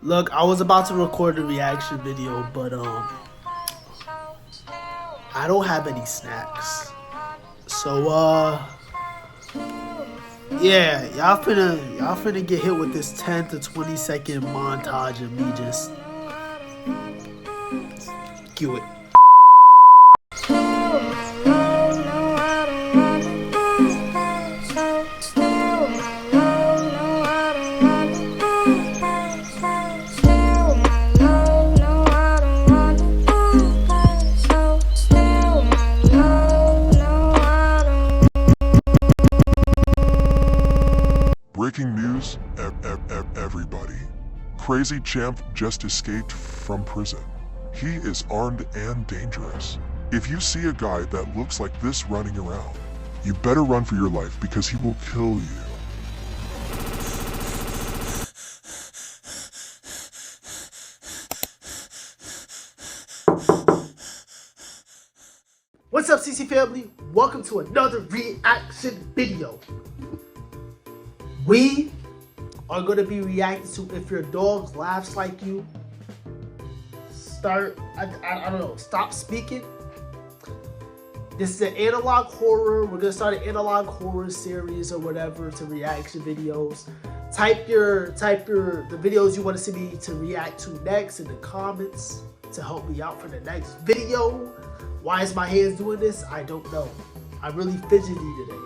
Look, I was about to record a reaction video, but I don't have any snacks. So yeah, y'all finna get hit with this 10 to 20 second montage of me just cue it. Breaking news, everybody. Crazy Champ just escaped from prison. He is armed and dangerous. If you see a guy that looks like this running around, you better run for your life because he will kill you. What's up, CC family? Welcome to another reaction video. We are going to be reacting to if your dog laughs like you. I don't know, stop speaking. This is an analog horror. We're going to start an analog horror series or whatever to reaction videos. Type the videos you want to see me to react to next in the comments to help me out for the next video. Why is my hands doing this? I don't know. I'm really fidgety today.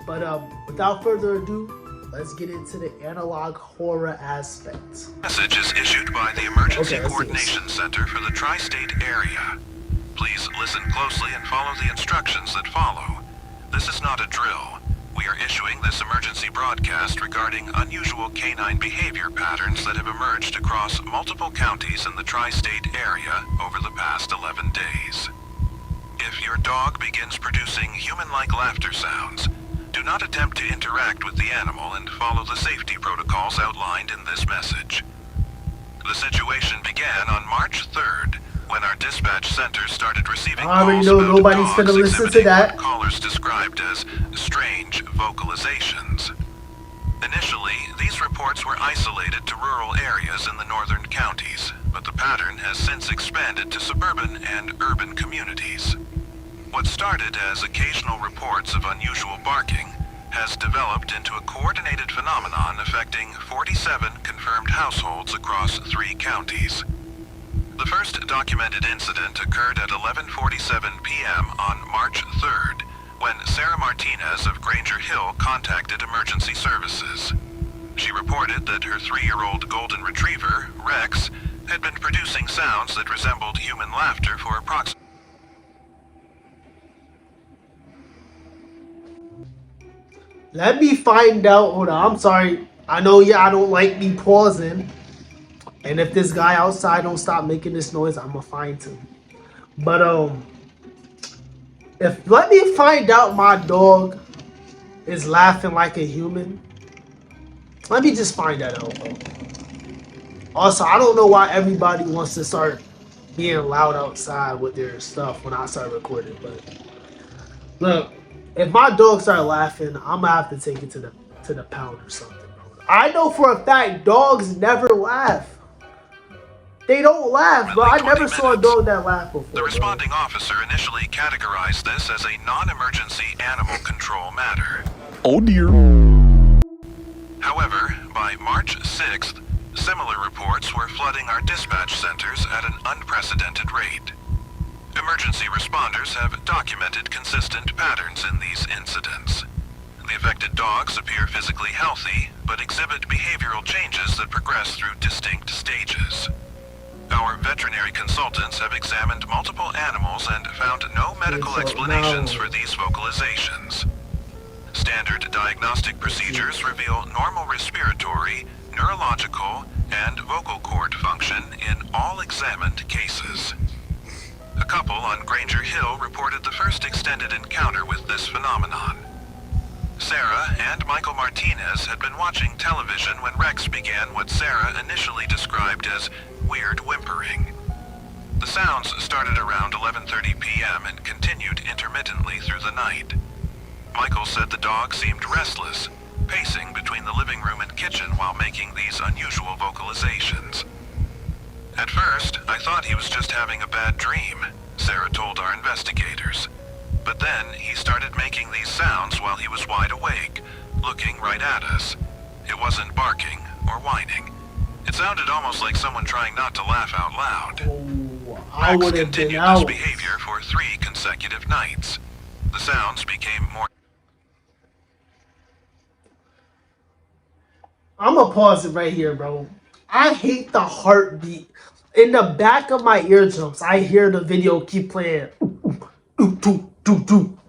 But without further ado, let's get into the analog horror aspect. Message is issued by the Emergency Coordination Center for the Tri-State area. Please listen closely and follow the instructions that follow. This is not a drill. We are issuing this emergency broadcast regarding unusual canine behavior patterns that have emerged across multiple counties in the Tri-State area over the past 11 days. If your dog begins producing human-like laughter sounds, do not attempt to interact with the animal and follow the safety protocols outlined in this message. The situation began on March 3rd, when our dispatch center started receiving calls about nobody's dogs gonna listen to that. what callers described as strange vocalizations. Initially, these reports were isolated to rural areas in the northern counties, but the pattern has since expanded to suburban and urban communities. What started as occasional reports of unusual barking has developed into a coordinated phenomenon affecting 47 confirmed households across 3 counties. The first documented incident occurred at 11:47 p.m. on March 3rd, when Sarah Martinez of Granger Hill contacted emergency services. She reported that her 3-year-old golden retriever, Rex, had been producing sounds that resembled human laughter for approximately. Let me find out. Hold on, I'm sorry. I know, I don't like me pausing. And if this guy outside don't stop making this noise, I'm gonna find him. But let me find out my dog is laughing like a human. Let me just find that out. Also, I don't know why everybody wants to start being loud outside with their stuff when I start recording. But look, if my dog start laughing, I'm gonna have to take it to the pound or something, bro. I know for a fact dogs never laugh. They don't laugh, bro. I never saw a dog that laughed before. The responding officer initially categorized this as a non-emergency animal control matter. Oh dear. However, by March 6th, similar reports were flooding our dispatch centers at an unprecedented rate. Emergency responders have documented consistent patterns in these incidents. The affected dogs appear physically healthy, but exhibit behavioral changes that progress through distinct stages. Our veterinary consultants have examined multiple animals and found no medical explanations for these vocalizations. Standard diagnostic procedures reveal normal respiratory, neurological, and vocal cord function in all examined cases. A couple on Granger Hill reported the first extended encounter with this phenomenon. Sarah and Michael Martinez had been watching television when Rex began what Sarah initially described as weird whimpering. The sounds started around 11:30 p.m. and continued intermittently through the night. Michael said the dog seemed restless, pacing between the living room and kitchen while making these unusual vocalizations. At first, I thought he was just having a bad dream, Sarah told our investigators. But then he started making these sounds while he was wide awake, looking right at us. It wasn't barking or whining. It sounded almost like someone trying not to laugh out loud. Oh, I Rex would have been continued out. this behavior for 3 consecutive nights. The sounds became more... I'm gonna pause it right here, bro. I hate the heartbeat. In the back of my eardrums, I hear the video keep playing.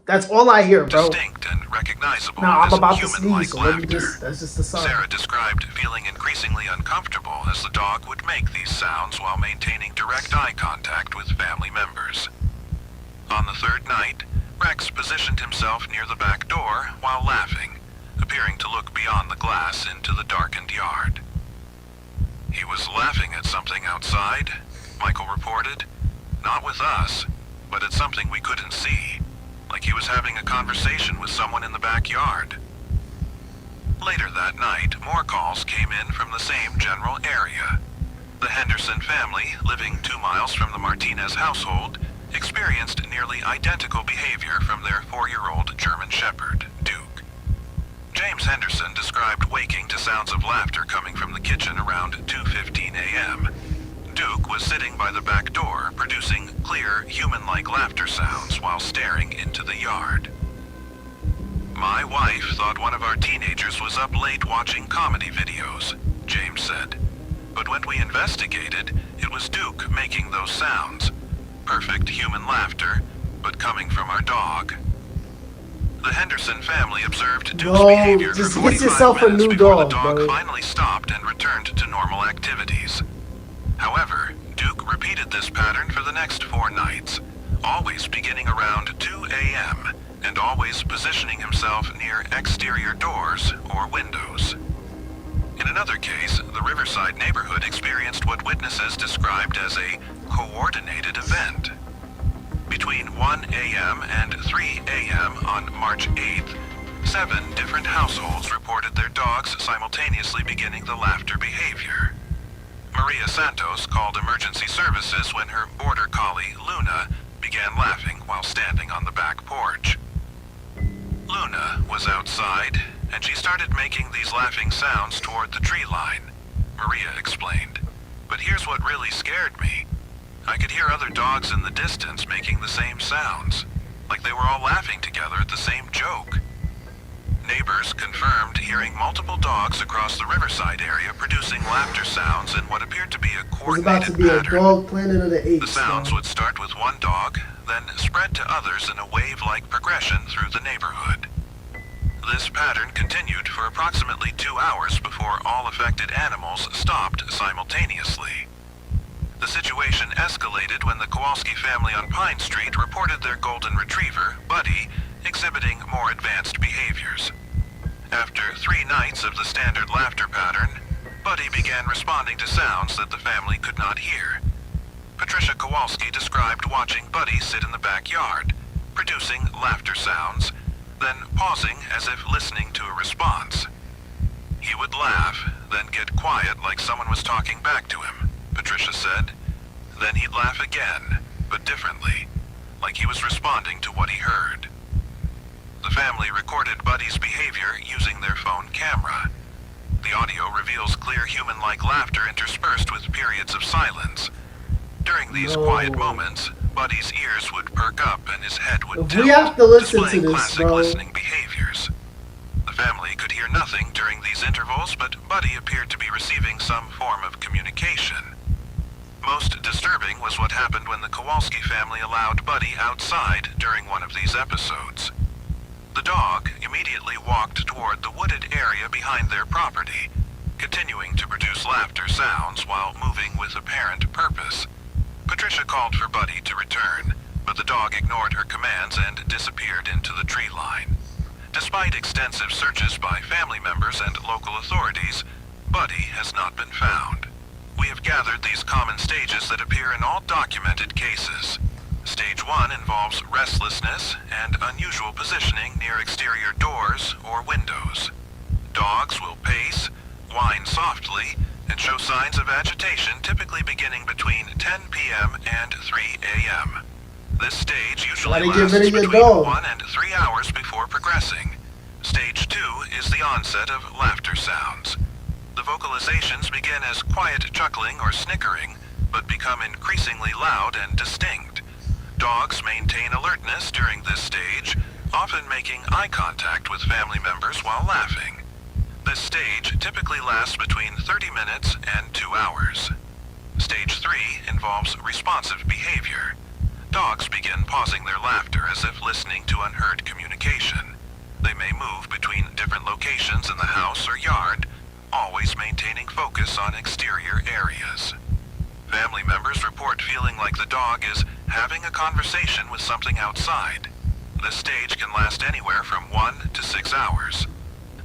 That's all I hear, bro. distinct and recognizable Now I'm as about to human-like sneeze, so let me laughter. that's just the sign. Sarah described feeling increasingly uncomfortable as the dog would make these sounds while maintaining direct eye contact with family members. On the 3rd night, Rex positioned himself near the back door while laughing, appearing to look beyond the glass into the darkened yard. He was laughing at something outside, Michael reported. Not with us, but at something we couldn't see, like he was having a conversation with someone in the backyard. Later that night, more calls came in from the same general area. The Henderson family, living 2 miles from the Martinez household, experienced nearly identical behavior from their 4-year-old German Shepherd, Duke. James Henderson described waking to sounds of laughter coming from the kitchen around 2:15 a.m. Duke was sitting by the back door, producing clear, human-like laughter sounds while staring into the yard. My wife thought one of our teenagers was up late watching comedy videos, James said. But when we investigated, it was Duke making those sounds. Perfect human laughter, but coming from our dog. The Henderson family observed Duke's behavior just for get 45 yourself a minutes new before dog, the dog bro. finally stopped and returned to normal activities. However, Duke repeated this pattern for the next 4 nights, always beginning around 2 a.m., and always positioning himself near exterior doors or windows. In another case, the Riverside neighborhood experienced what witnesses described as a coordinated event. Between 1 a.m. and 3 a.m. on March 8th, 7 different households reported their dogs simultaneously beginning the laughter behavior. Maria Santos called emergency services when her border collie, Luna, began laughing while standing on the back porch. Luna was outside, and she started making these laughing sounds toward the tree line, Maria explained. But here's what really scared me. I could hear other dogs in the distance making the same sounds, like they were all laughing together at the same joke. Neighbors confirmed hearing multiple dogs across the Riverside area producing laughter sounds in what appeared to be a It's about to coordinated be a pattern. dog Planet of the The Apes. sounds bro. would start with one dog, then spread to others in a wave-like progression through the neighborhood. This pattern continued for approximately 2 hours before all affected animals stopped simultaneously. The situation escalated when the Kowalski family on Pine Street reported their golden retriever, Buddy, exhibiting more advanced behaviors. After 3 nights of the standard laughter pattern, Buddy began responding to sounds that the family could not hear. Patricia Kowalski described watching Buddy sit in the backyard, producing laughter sounds, then pausing as if listening to a response. He would laugh, then get quiet like someone was talking back to him, Patricia said. Then he'd laugh again, but differently, like he was responding to what he heard. The family recorded Buddy's behavior using their phone camera. The audio reveals clear human-like laughter interspersed with periods of silence. During these quiet moments, Buddy's ears would perk up and his head would If tilt, we have to listen to displaying this, classic bro. listening behaviors. The family could hear nothing during these intervals, but Buddy appeared to be receiving some form of communication. Most disturbing was what happened when the Kowalski family allowed Buddy outside during one of these episodes. The dog immediately walked toward the wooded area behind their property, continuing to produce laughter sounds while moving with apparent purpose. Patricia called for Buddy to return, but the dog ignored her commands and disappeared into the tree line. Despite extensive searches by family members and local authorities, Buddy has not been found. We have gathered these common stages that appear in all documented cases. Stage 1 involves restlessness and unusual positioning near exterior doors or windows. Dogs will pace, whine softly, and show signs of agitation typically beginning between 10 p.m. and 3 a.m. This stage usually lasts between 1 and 3 hours before progressing. Stage 2 is the onset of laughter sounds. The vocalizations begin as quiet chuckling or snickering, but become increasingly loud and distinct. Dogs maintain alertness during this stage, often making eye contact with family members while laughing. This stage typically lasts between 30 minutes and 2 hours. Stage 3 involves responsive behavior. Dogs begin pausing their laughter as if listening to unheard communication. They may move between different locations in the house or yard, always maintaining focus on exterior areas. Family members report feeling like the dog is having a conversation with something outside. This stage can last anywhere from 1 to 6 hours.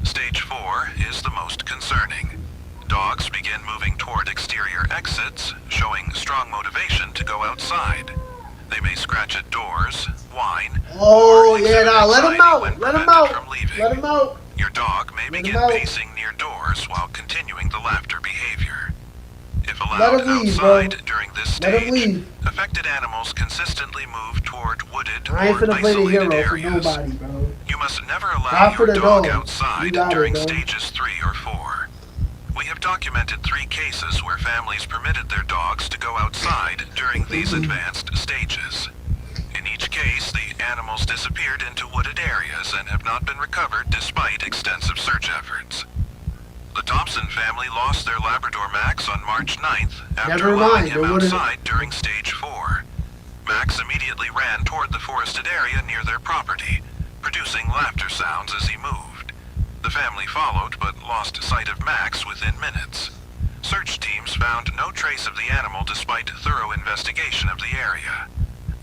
Stage 4 is the most concerning. Dogs begin moving toward exterior exits, showing strong motivation to go outside. They may scratch at doors, whine, oh yeah, nah, let him out, let him out, let him out. Your dog may begin pacing near doors while continuing the laughter behavior. If allowed outside during this stage, affected animals consistently move toward wooded or isolated areas. You must never allow your dog outside during stages 3 or 4. We have documented 3 cases where families permitted their dogs to go outside during these advanced stages. In each case, the animals disappeared into wooded areas and have not been recovered despite extensive search efforts. The Thompson family lost their Labrador Max on March 9th after allowing him outside during stage 4. Max immediately ran toward the forested area near their property, producing laughter sounds as he moved. The family followed but lost sight of Max within minutes. Search teams found no trace of the animal despite thorough investigation of the area.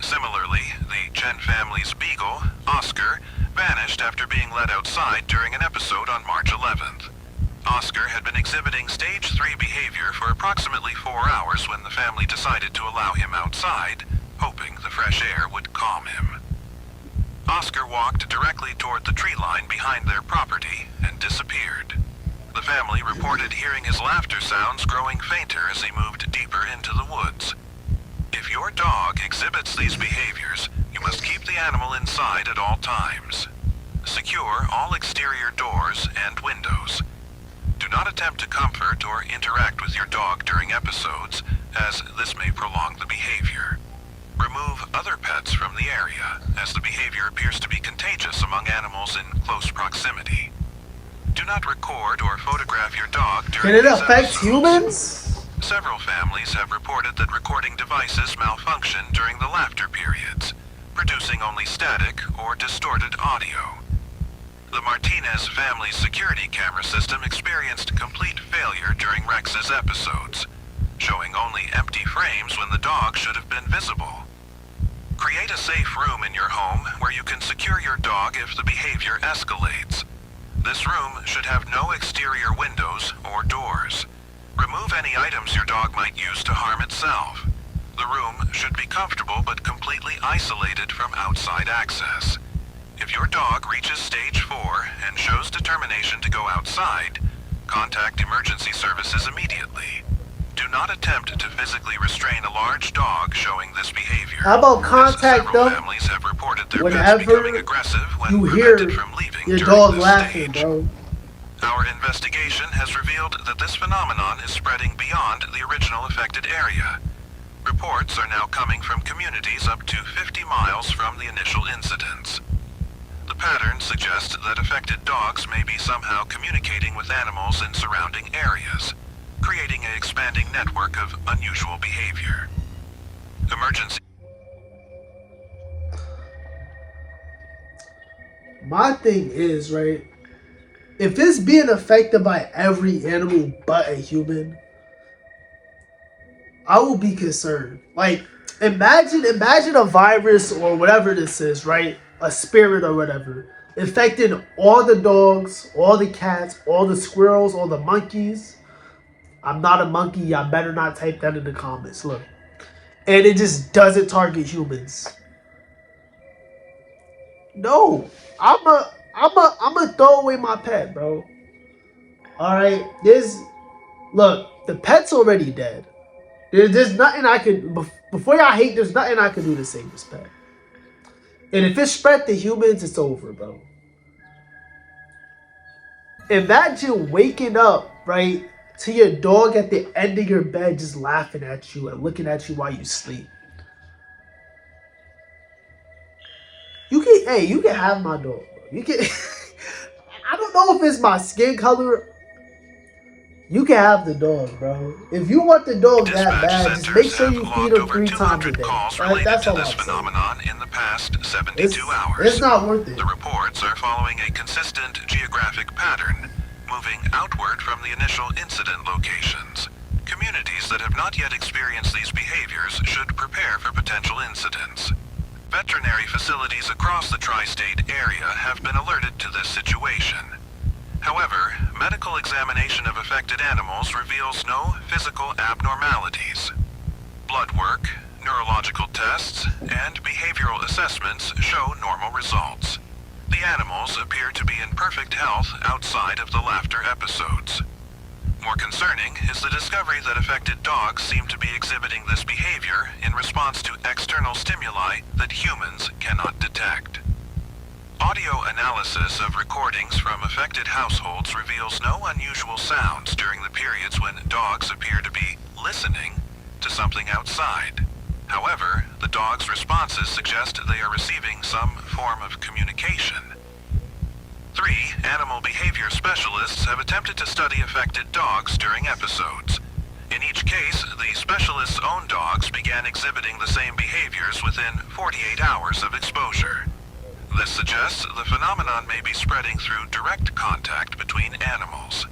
Similarly, the Chen family's beagle, Oscar, vanished after being led outside during an episode on March 11th. Oscar had been exhibiting stage 3 behavior for approximately 4 hours when the family decided to allow him outside, hoping the fresh air would calm him. Oscar walked directly toward the tree line behind their property and disappeared. The family reported hearing his laughter sounds growing fainter as he moved deeper into the woods. If your dog exhibits these behaviors, you must keep the animal inside at all times. Secure all exterior doors and windows. Do not attempt to comfort or interact with your dog during episodes, as this may prolong the behavior. Remove other pets from the area, as the behavior appears to be contagious among animals in close proximity. Do not record or photograph your dog during Can it these affect episodes. humans? Several families have reported that recording devices malfunction during the laughter periods, producing only static or distorted audio. The Martinez family's security camera system experienced complete failure during Rex's episodes, showing only empty frames when the dog should have been visible. Create a safe room in your home where you can secure your dog if the behavior escalates. This room should have no exterior windows or doors. Remove any items your dog might use to harm itself. The room should be comfortable but completely isolated from outside access. If your dog reaches stage 4 and shows determination to go outside, contact emergency services immediately. Do not attempt to physically restrain a large dog showing this behavior. How about contact Several them families have reported their pets whenever becoming aggressive when you hear prevented from leaving your during dog this laughing, stage. bro? Our investigation has revealed that this phenomenon is spreading beyond the original affected area. Reports are now coming from communities up to 50 miles from the initial incidents. The pattern suggests that affected dogs may be somehow communicating with animals in surrounding areas, creating an expanding network of unusual behavior. Emergency. My thing is, right, if it's being affected by every animal but a human, I will be concerned. Like, imagine a virus or whatever this is, right? A spirit or whatever, infected all the dogs, all the cats, all the squirrels, all the monkeys. I'm not a monkey. Y'all better not type that in the comments. Look. And it just doesn't target humans. No. I'm a throw away my pet, bro. All right, look, the pet's already dead. There's nothing I could before y'all hate. There's nothing I could do to save this pet. And if it spread to humans, it's over, bro. Imagine waking up, right, to your dog at the end of your bed just laughing at you and looking at you while you sleep. You can have my dog, bro. You can. I don't know if it's my skin color. You can have the dog, bro. If you want the dog that Dispatch bad, just make centers sure have you feed logged him over 3 times a 200 day. calls related That's to all this I'm saying. phenomenon in the past 72 hours. It's not worth it. The reports are following a consistent geographic pattern, moving outward from the initial incident locations. Communities that have not yet experienced these behaviors should prepare for potential incidents. Veterinary facilities across the tri-state area have been alerted to this situation. However, medical examination of affected animals reveals no physical abnormalities. Blood work, neurological tests, and behavioral assessments show normal results. The animals appear to be in perfect health outside of the laughter episodes. More concerning is the discovery that affected dogs seem to be exhibiting this behavior in response to external stimuli that humans cannot detect. Audio analysis of recordings from affected households reveals no unusual sounds during the periods when dogs appear to be listening to something outside. However, the dogs' responses suggest they are receiving some form of communication. 3 animal behavior specialists have attempted to study affected dogs during episodes. In each case, the specialists' own dogs began exhibiting the same behaviors within 48 hours of exposure. This suggests the phenomenon may be spreading through direct contact between animals.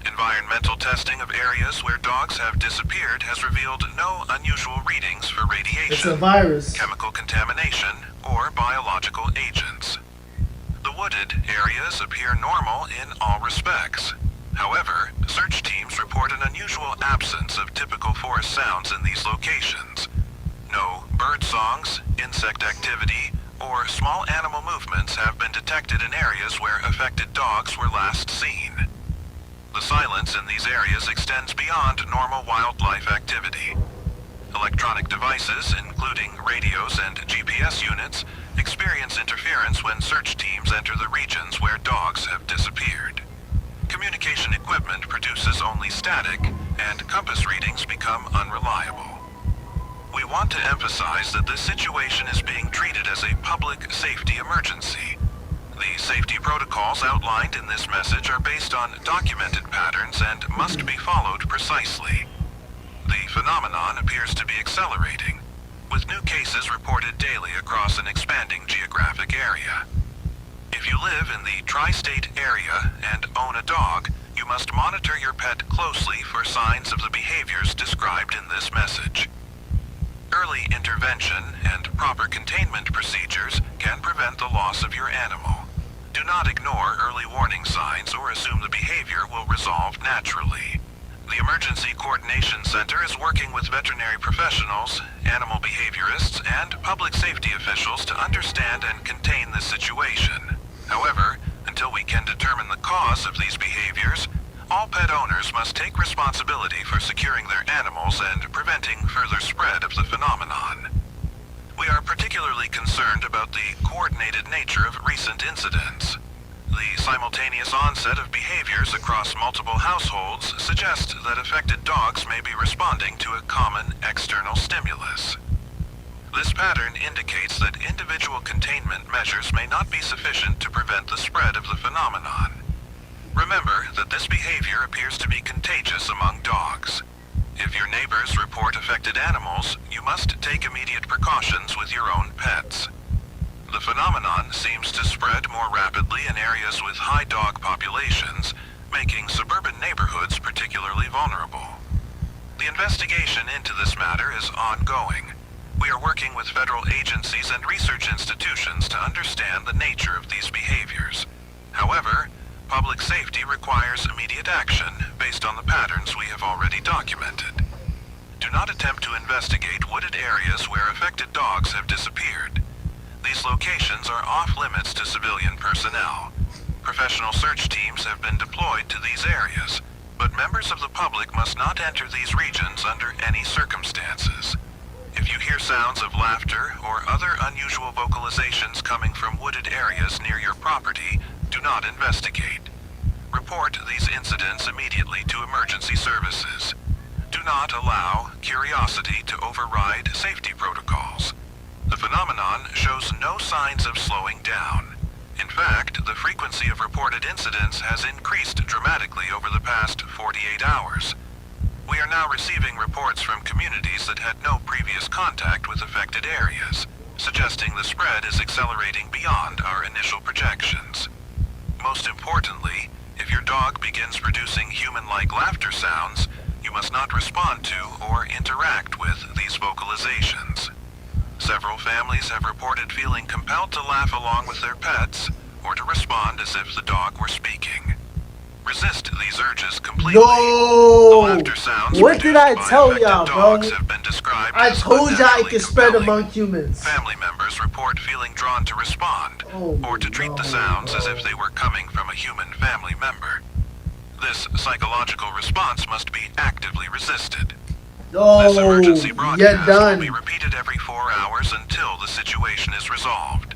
Environmental testing of areas where dogs have disappeared has revealed no unusual readings for radiation, It's a virus. chemical contamination, or biological agents. The wooded areas appear normal in all respects. However, search teams report an unusual absence of typical forest sounds in these locations. No bird songs, insect activity, or small animal movements have been detected in areas where affected dogs were last seen. The silence in these areas extends beyond normal wildlife activity. Electronic devices, including radios and GPS units, experience interference when search teams enter the regions where dogs have disappeared. Communication equipment produces only static, and compass readings become unreliable. We want to emphasize that this situation is being treated as a public safety emergency. The safety protocols outlined in this message are based on documented patterns and must be followed precisely. The phenomenon appears to be accelerating, with new cases reported daily across an expanding geographic area. If you live in the tri-state area and own a dog, you must monitor your pet closely for signs of the behaviors described in this message. Early intervention and proper containment procedures can prevent the loss of your animal. Do not ignore early warning signs or assume the behavior will resolve naturally. The Emergency Coordination Center is working with veterinary professionals, animal behaviorists, and public safety officials to understand and contain this situation. However, until we can determine the cause of these behaviors, all pet owners must take responsibility for securing their animals and preventing further spread of the phenomenon. We are particularly concerned about the coordinated nature of recent incidents. The simultaneous onset of behaviors across multiple households suggests that affected dogs may be responding to a common external stimulus. This pattern indicates that individual containment measures may not be sufficient to prevent the spread of the phenomenon. Remember that this behavior appears to be contagious among dogs. If your neighbors report affected animals, you must take immediate precautions with your own pets. The phenomenon seems to spread more rapidly in areas with high dog populations, making suburban neighborhoods particularly vulnerable. The investigation into this matter is ongoing. We are working with federal agencies and research institutions to understand the nature of these behaviors. However, public safety requires immediate action based on the patterns we have already documented. Do not attempt to investigate wooded areas where affected dogs have disappeared. These locations are off limits to civilian personnel. Professional search teams have been deployed to these areas, but members of the public must not enter these regions under any circumstances. If you hear sounds of laughter or other unusual vocalizations coming from wooded areas near your property, do not investigate. Report these incidents immediately to emergency services. Do not allow curiosity to override safety protocols. The phenomenon shows no signs of slowing down. In fact, the frequency of reported incidents has increased dramatically over the past 48 hours. We are now receiving reports from communities that had no previous contact with affected areas, suggesting the spread is accelerating beyond our initial projections. Most importantly, if your dog begins producing human-like laughter sounds, you must not respond to or interact with these vocalizations. Several families have reported feeling compelled to laugh along with their pets or to respond as if the dog were speaking. Resist these urges completely. The No! laughter sounds What did produced I by tell affected y'all, bro? dogs have been described I as told y'all it unnaturally can spread compelling. among humans. Family members report feeling drawn to respond or to treat the sounds as if they were coming from a human family member. This psychological response must be actively resisted. This emergency You're broadcast will be done. repeated every 4 hours until the situation is resolved.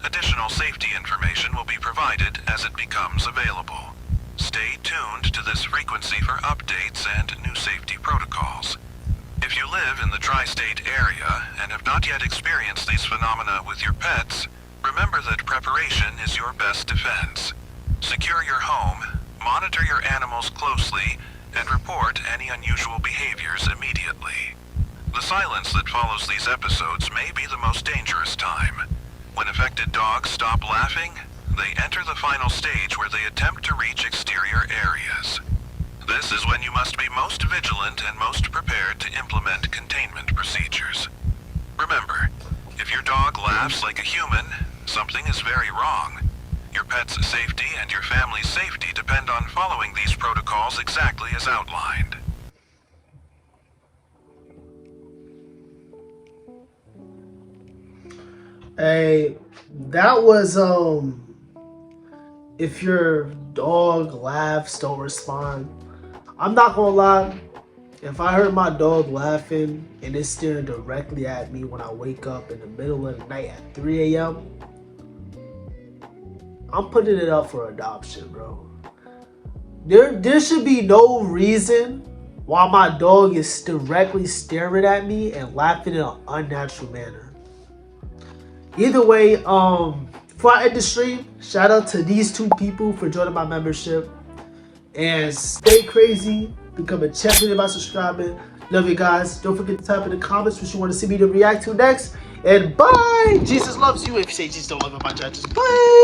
Additional safety information will be provided as it becomes available. Stay tuned to this frequency for updates and new safety protocols. If you live in the tri-state area and have not yet experienced these phenomena with your pets, remember that preparation is your best defense. Secure your home, monitor your animals closely, and report any unusual behaviors immediately. The silence that follows these episodes may be the most dangerous time. When affected dogs stop laughing, they enter the final stage where they attempt to reach exterior areas. This is when you must be most vigilant and most prepared to implement containment procedures. Remember, if your dog laughs like a human, something is very wrong. Your pet's safety and your family's safety depend on following these protocols exactly as outlined. Hey, that was if your dog laughs, don't respond. I'm not gonna lie. If I heard my dog laughing and it's staring directly at me when I wake up in the middle of the night at 3 a.m., I'm putting it up for adoption, bro. There should be no reason why my dog is directly staring at me and laughing in an unnatural manner. Either way, before I end the stream, shout out to these two people for joining my membership. And stay crazy, become a champion by subscribing. Love you guys. Don't forget to type in the comments what you want to see me to react to next. And bye! Jesus loves you. If you say Jesus don't love him, my judges. Bye!